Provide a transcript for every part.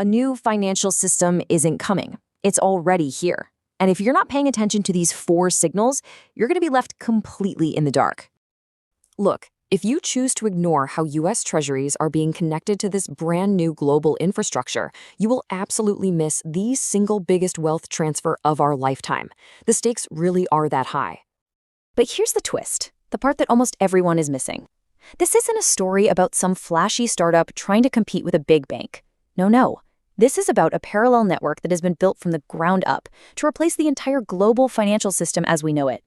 a new financial system isn't coming. It's already here. And if you're not paying attention to these 4 signals, you're going to be left completely in the dark. Look, if you choose to ignore how US Treasuries are being connected to this brand new global infrastructure, you will absolutely miss the single biggest wealth transfer of our lifetime. The stakes really are that high. But here's the twist, the part that almost everyone is missing. This isn't a story about some flashy startup trying to compete with a big bank. No. This is about a parallel network that has been built from the ground up to replace the entire global financial system as we know it.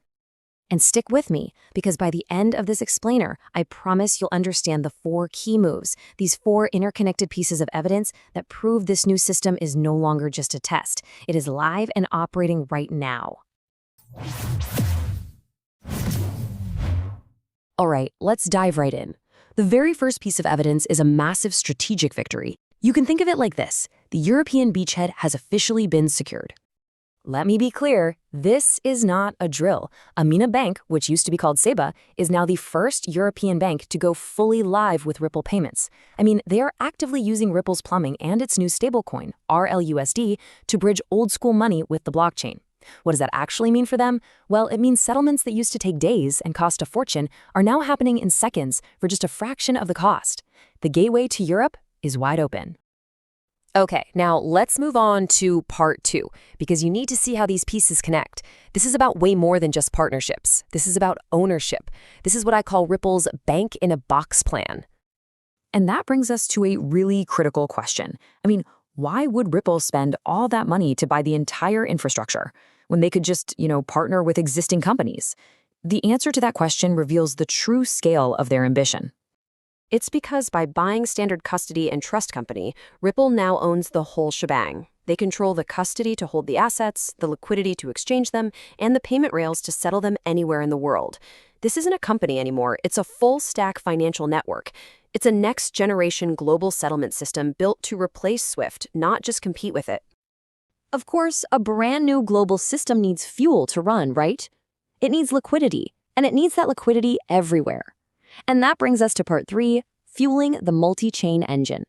And stick with me, because by the end of this explainer, I promise you'll understand the 4 key moves, these 4 interconnected pieces of evidence that prove this new system is no longer just a test. It is live and operating right now. All right, let's dive right in. The very first piece of evidence is a massive strategic victory. You can think of it like this: the European beachhead has officially been secured. Let me be clear, this is not a drill. Amina Bank, which used to be called SEBA, is now the first European bank to go fully live with Ripple payments. I mean, they are actively using Ripple's plumbing and its new stablecoin, RLUSD, to bridge old-school money with the blockchain. What does that actually mean for them? Well, it means settlements that used to take days and cost a fortune are now happening in seconds for just a fraction of the cost. The gateway to Europe is wide open. Okay, now let's move on to part 2, because you need to see how these pieces connect. This is about way more than just partnerships. This is about ownership. This is what I call Ripple's bank-in-a-box plan. And that brings us to a really critical question. I mean, why would Ripple spend all that money to buy the entire infrastructure when they could just, partner with existing companies? The answer to that question reveals the true scale of their ambition. It's because by buying Standard Custody and Trust Company, Ripple now owns the whole shebang. They control the custody to hold the assets, the liquidity to exchange them, and the payment rails to settle them anywhere in the world. This isn't a company anymore, it's a full-stack financial network. It's a next-generation global settlement system built to replace SWIFT, not just compete with it. Of course, a brand new global system needs fuel to run, right? It needs liquidity, and it needs that liquidity everywhere. And that brings us to part 3, fueling the multi-chain engine.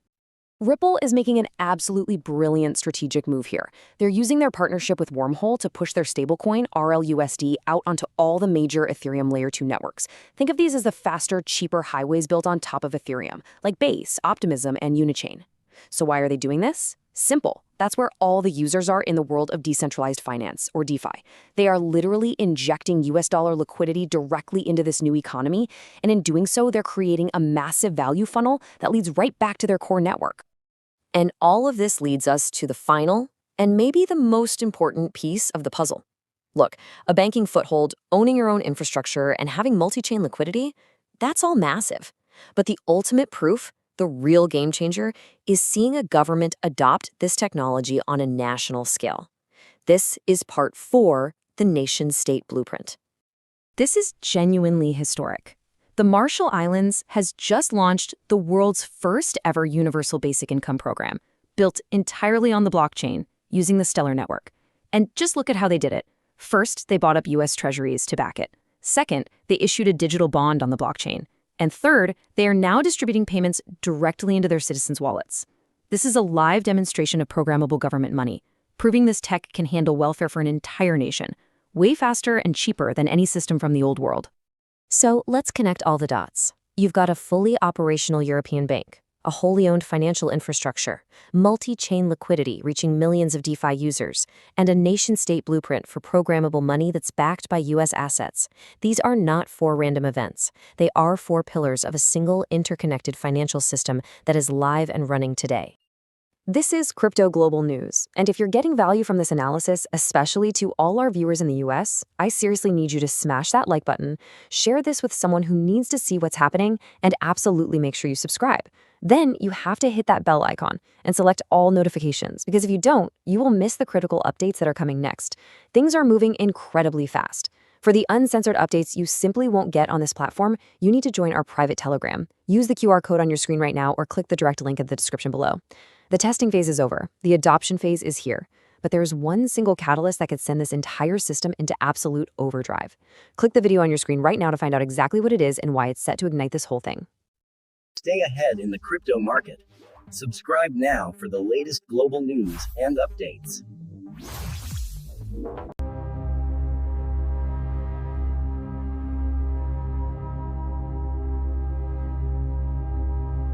Ripple is making an absolutely brilliant strategic move here. They're using their partnership with Wormhole to push their stablecoin, RLUSD, out onto all the major Ethereum Layer 2 networks. Think of these as the faster, cheaper highways built on top of Ethereum, like Base, Optimism, and Unichain. So why are they doing this? Simple. That's where all the users are in the world of decentralized finance, or DeFi. They are literally injecting US dollar liquidity directly into this new economy, and in doing so, they're creating a massive value funnel that leads right back to their core network. And all of this leads us to the final, and maybe the most important piece of the puzzle. Look, a banking foothold, owning your own infrastructure, and having multi-chain liquidity, that's all massive. But the ultimate proof, the real game changer, is seeing a government adopt this technology on a national scale. This is part 4, the nation-state blueprint. This is genuinely historic. The Marshall Islands has just launched the world's first ever universal basic income program, built entirely on the blockchain using the Stellar network. And just look at how they did it. First, they bought up US Treasuries to back it. Second, they issued a digital bond on the blockchain. And third, they are now distributing payments directly into their citizens' wallets. This is a live demonstration of programmable government money, proving this tech can handle welfare for an entire nation, way faster and cheaper than any system from the old world. So let's connect all the dots. You've got a fully operational European bank, a wholly owned financial infrastructure, multi-chain liquidity reaching millions of DeFi users, and a nation-state blueprint for programmable money that's backed by US assets. These are not 4 random events. They are 4 pillars of a single interconnected financial system that is live and running today. This is Crypto Global News, and if you're getting value from this analysis, especially to all our viewers in the US, I seriously need you to smash that like button, share this with someone who needs to see what's happening, and absolutely make sure you subscribe. Then you have to hit that bell icon and select all notifications, because if you don't, you will miss the critical updates that are coming next. Things are moving incredibly fast. For the uncensored updates you simply won't get on this platform, you need to join our private Telegram. Use the QR code on your screen right now or click the direct link in the description below. The testing phase is over. The adoption phase is here. But there's one single catalyst that could send this entire system into absolute overdrive. Click the video on your screen right now to find out exactly what it is and why it's set to ignite this whole thing. Stay ahead in the crypto market. Subscribe now for the latest global news and updates.